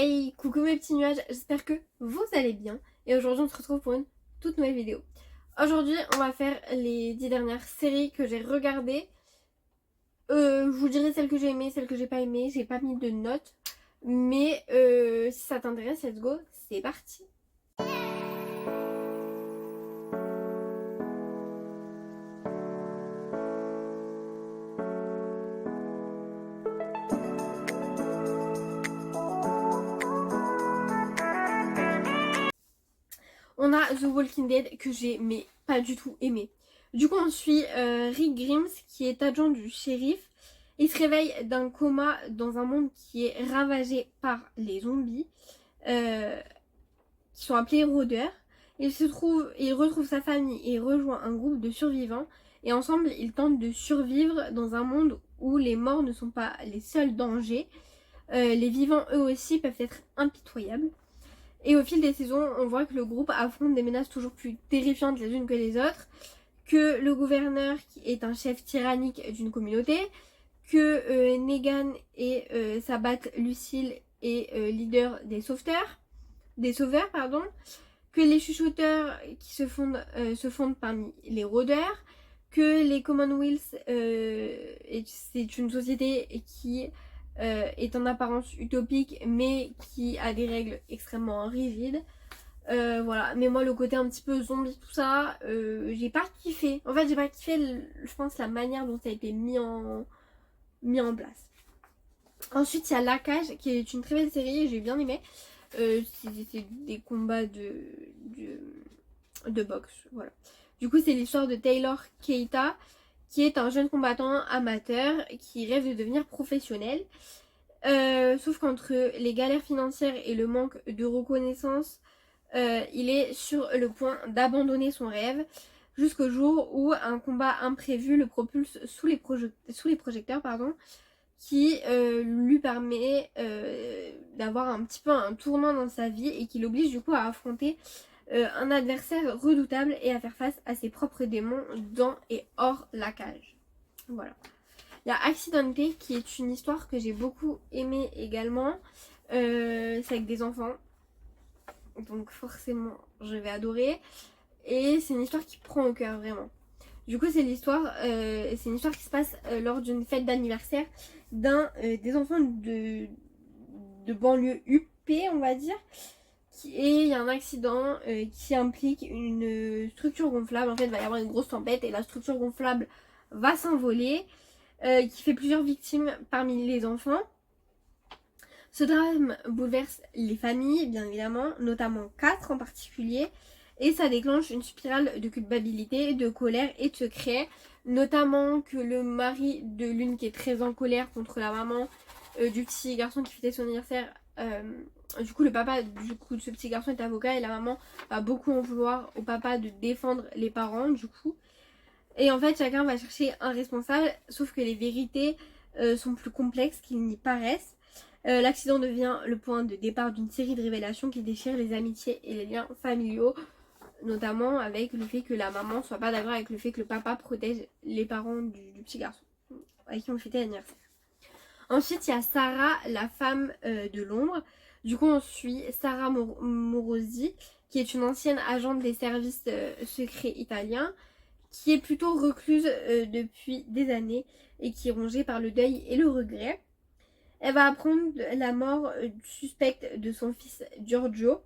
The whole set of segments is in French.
Hey, coucou mes petits nuages, j'espère que vous allez bien. Et aujourd'hui on se retrouve pour une toute nouvelle vidéo. Aujourd'hui on va faire les 10 dernières séries que j'ai regardées. Je vous dirai celles que j'ai aimées, celles que j'ai pas aimées, j'ai pas mis de notes. Mais si ça t'intéresse, let's go, c'est parti. On a The Walking Dead que j'ai mais pas du tout aimé. Du coup on suit Rick Grimes qui est adjoint du shérif. Il se réveille d'un coma dans un monde qui est ravagé par les zombies qui sont appelés rôdeurs. Il retrouve sa famille et rejoint un groupe de survivants. Et ensemble ils tentent de survivre dans un monde où les morts ne sont pas les seuls dangers. Les vivants eux aussi peuvent être impitoyables. Et au fil des saisons, on voit que le groupe affronte des menaces toujours plus terrifiantes les unes que les autres, que le gouverneur qui est un chef tyrannique d'une communauté, que Negan et sa batte Lucille est leader des sauveurs, que les chuchoteurs qui se fondent parmi les rôdeurs, que les Commonwealth c'est une société qui est en apparence utopique mais qui a des règles extrêmement rigides. Voilà, mais moi le côté un petit peu zombie tout ça, j'ai pas kiffé. En fait j'ai pas kiffé, je pense, la manière dont ça a été mis en place. Ensuite il y a La Cage qui est une très belle série, j'ai bien aimé. C'est des combats de boxe, voilà. Du coup c'est l'histoire de Taylor Keita qui est un jeune combattant amateur qui rêve de devenir professionnel. Sauf qu'entre les galères financières et le manque de reconnaissance, il est sur le point d'abandonner son rêve jusqu'au jour où un combat imprévu le propulse sous les projecteurs, qui lui permet d'avoir un petit peu un tournant dans sa vie et qui l'oblige du coup à affronter un adversaire redoutable et à faire face à ses propres démons dans et hors la cage. Voilà. Il y a Accidenté qui est une histoire que j'ai beaucoup aimée également. C'est avec des enfants. Donc forcément je vais adorer. Et c'est une histoire qui prend au cœur vraiment. Du coup c'est une histoire qui se passe lors d'une fête d'anniversaire des enfants de banlieue UP on va dire. Et il y a un accident qui implique une structure gonflable. En fait il va y avoir une grosse tempête et la structure gonflable va s'envoler. Qui fait plusieurs victimes parmi les enfants. Ce drame bouleverse les familles, bien évidemment, notamment 4 en particulier, et ça déclenche une spirale de culpabilité, de colère et de secret, notamment que le mari de l'une qui est très en colère contre la maman du petit garçon qui fêtait son anniversaire, du coup le papa de ce petit garçon est avocat et la maman va beaucoup en vouloir au papa de défendre les parents du coup. Et en fait chacun va chercher un responsable, sauf que les vérités sont plus complexes qu'il n'y paraissent. L'accident devient le point de départ d'une série de révélations qui déchirent les amitiés et les liens familiaux, notamment avec le fait que la maman soit pas d'accord avec le fait que le papa protège les parents du petit garçon avec qui on fêtait l'anniversaire. Ensuite il y a Sarah, la femme de l'ombre. Du coup on suit Sarah Morosi qui est une ancienne agente des services secrets italiens, qui est plutôt recluse depuis des années et qui est rongée par le deuil et le regret. Elle va apprendre la mort suspecte de son fils Giorgio,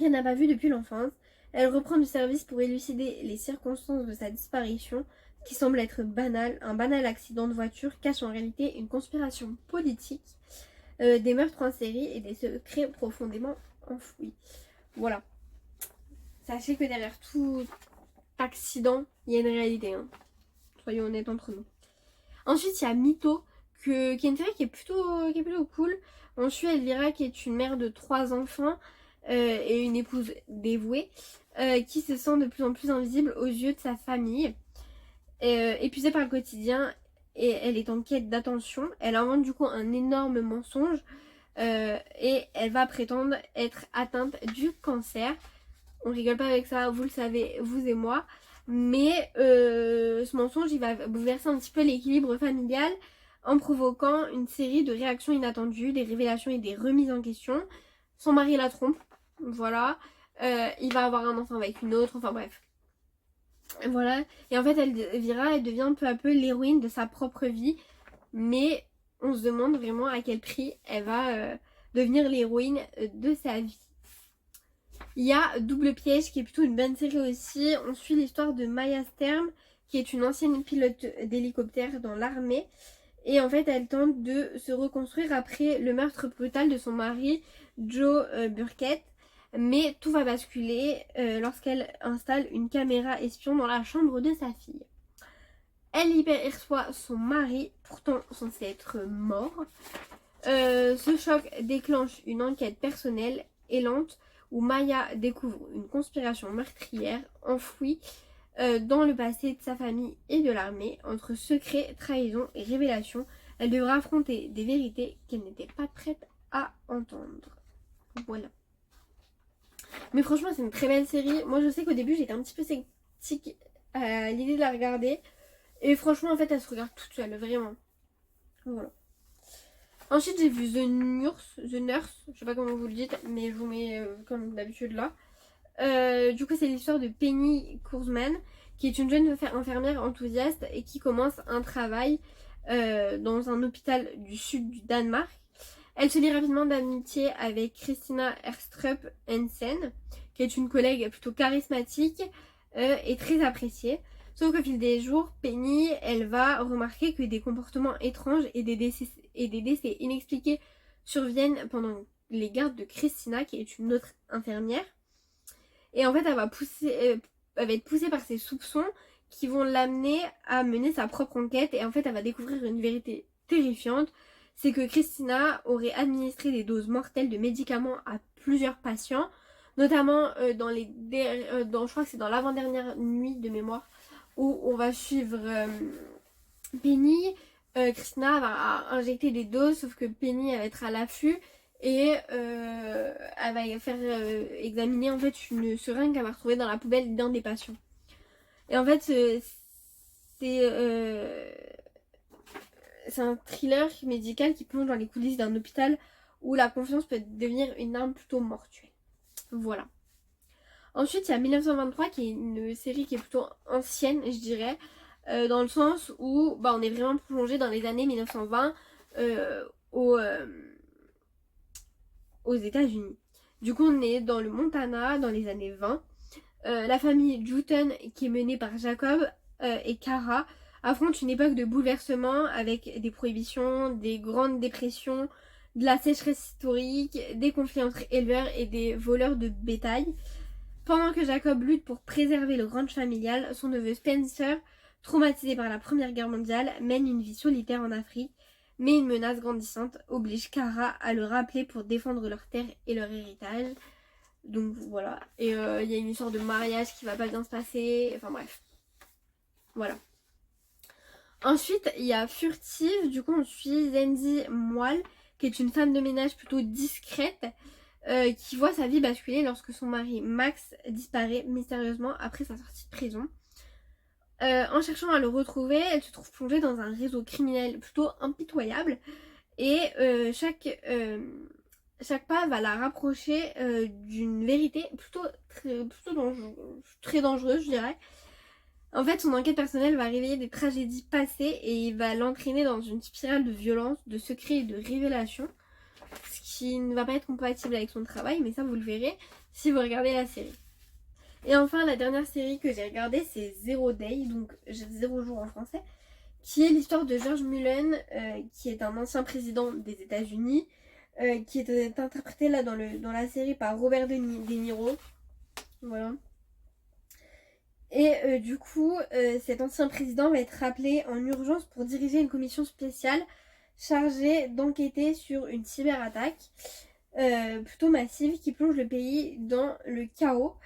qu'elle n'a pas vu depuis l'enfance. Elle reprend du service pour élucider les circonstances de sa disparition, qui semble être banale. Un banal accident de voiture cache en réalité une conspiration politique, des meurtres en série et des secrets profondément enfouis. Voilà. Sachez que derrière tout accident, il y a une réalité. Hein. Soyons honnêtes entre nous. Ensuite, il y a Mytho, qui est une série qui est plutôt cool. On suit Elvira, qui est une mère de 3 enfants et une épouse dévouée, qui se sent de plus en plus invisible aux yeux de sa famille. Épuisée par le quotidien, et elle est en quête d'attention. Elle invente du coup un énorme mensonge et elle va prétendre être atteinte du cancer. On rigole pas avec ça, vous le savez, vous et moi. Mais ce mensonge, il va bouleverser un petit peu l'équilibre familial en provoquant une série de réactions inattendues, des révélations et des remises en question. Son mari la trompe, voilà. Il va avoir un enfant avec une autre, enfin bref. Voilà. Et en fait, Elvira, elle devient peu à peu l'héroïne de sa propre vie. Mais on se demande vraiment à quel prix elle va devenir l'héroïne de sa vie. Il y a Double Piège qui est plutôt une bonne série aussi. On suit l'histoire de Maya Stern qui est une ancienne pilote d'hélicoptère dans l'armée. Et en fait, elle tente de se reconstruire après le meurtre brutal de son mari, Joe Burkett. Mais tout va basculer lorsqu'elle installe une caméra espion dans la chambre de sa fille. Elle y perçoit son mari, pourtant censé être mort. Ce choc déclenche une enquête personnelle et lente où Maya découvre une conspiration meurtrière enfouie dans le passé de sa famille et de l'armée. Entre secrets, trahison et révélation, elle devra affronter des vérités qu'elle n'était pas prête à entendre. Voilà. Mais franchement, c'est une très belle série. Moi, je sais qu'au début, j'étais un petit peu sceptique à l'idée de la regarder. Et franchement, en fait, elle se regarde toute seule, vraiment. Voilà. Ensuite, j'ai vu The Nurse, je sais pas comment vous le dites, mais je vous mets comme d'habitude là. Du coup, c'est l'histoire de Penny Kurzman, qui est une jeune infirmière enthousiaste et qui commence un travail dans un hôpital du sud du Danemark. Elle se lie rapidement d'amitié avec Christina Erstrup Hansen, qui est une collègue plutôt charismatique et très appréciée. Sauf qu'au fil des jours, Penny, elle va remarquer que des comportements étranges et des décès inexpliqués surviennent pendant les gardes de Christina, qui est une autre infirmière. Et en fait, elle va être poussée par ses soupçons qui vont l'amener à mener sa propre enquête. Et en fait, elle va découvrir une vérité terrifiante. C'est que Christina aurait administré des doses mortelles de médicaments à plusieurs patients. Notamment je crois que c'est dans l'avant-dernière nuit de mémoire, où on va suivre Penny. Christina va injecter des doses, sauf que Penny elle va être à l'affût et elle va faire examiner en fait une seringue qu'elle va retrouver dans la poubelle d'un des patients. Et en fait, c'est un thriller médical qui plonge dans les coulisses d'un hôpital où la confiance peut devenir une arme plutôt mortuelle. Voilà. Ensuite, il y a 1923 qui est une série qui est plutôt ancienne, je dirais, dans le sens où on est vraiment plongé dans les années 1920 aux États-Unis. Du coup, on est dans le Montana dans les années 20. La famille Jooten, qui est menée par Jacob et Kara, affronte une époque de bouleversement avec des prohibitions, des grandes dépressions, de la sécheresse historique, des conflits entre éleveurs et des voleurs de bétail. Pendant que Jacob lutte pour préserver le ranch familial, son neveu Spencer, traumatisé par la Première Guerre mondiale, mène une vie solitaire en Afrique, mais une menace grandissante oblige Kara à le rappeler pour défendre leurs terres et leur héritage. Donc voilà, et il y a une histoire de mariage qui va pas bien se passer, enfin bref. Voilà. Ensuite, il y a Furtive, du coup on suit Zenzi Moal, qui est une femme de ménage plutôt discrète, qui voit sa vie basculer lorsque son mari Max disparaît mystérieusement après sa sortie de prison. En cherchant à le retrouver, elle se trouve plongée dans un réseau criminel plutôt impitoyable et chaque pas va la rapprocher d'une vérité plutôt très dangereuse, je dirais. En fait, son enquête personnelle va réveiller des tragédies passées et va l'entraîner dans une spirale de violence, de secrets et de révélations. Ce qui ne va pas être compatible avec son travail, mais ça vous le verrez si vous regardez la série. Et enfin, la dernière série que j'ai regardée, c'est Zero Day, donc 0 jour en français, qui est l'histoire de George Mullen, qui est un ancien président des États-Unis, qui est interprété là dans la série par Robert De Niro. Voilà. Et du coup, cet ancien président va être rappelé en urgence pour diriger une commission spéciale chargée d'enquêter sur une cyberattaque plutôt massive qui plonge le pays dans le chaos.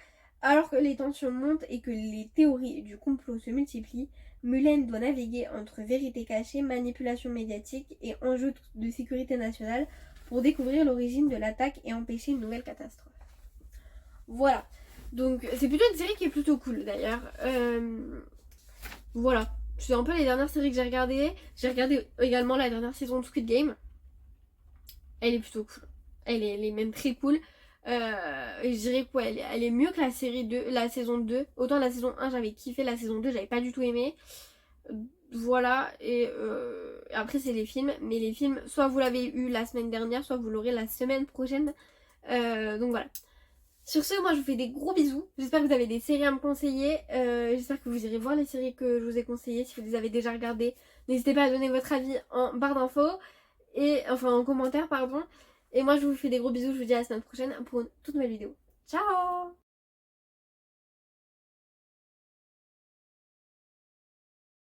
Alors que les tensions montent et que les théories du complot se multiplient, Mullen doit naviguer entre vérité cachée, manipulation médiatique et enjeux de sécurité nationale pour découvrir l'origine de l'attaque et empêcher une nouvelle catastrophe. Voilà. Donc c'est plutôt une série qui est plutôt cool d'ailleurs. Voilà. c'est un peu les dernières séries que j'ai regardées. J'ai regardé également la dernière saison de Squid Game. Elle est plutôt cool. Elle est même très cool. Et je dirais que ouais, elle est mieux que la série 2, la saison 2. Autant la saison 1 j'avais kiffé, la saison 2 j'avais pas du tout aimé. Voilà, et après c'est les films. Mais les films, soit vous l'avez eu la semaine dernière, soit vous l'aurez la semaine prochaine. Donc voilà. Sur ce, moi je vous fais des gros bisous. J'espère que vous avez des séries à me conseiller. J'espère que vous irez voir les séries que je vous ai conseillées. Si vous les avez déjà regardées, n'hésitez pas à donner votre avis en barre d'infos. Et enfin en commentaire, pardon. Et moi je vous fais des gros bisous. Je vous dis à la semaine prochaine pour une toute nouvelle vidéo. Ciao!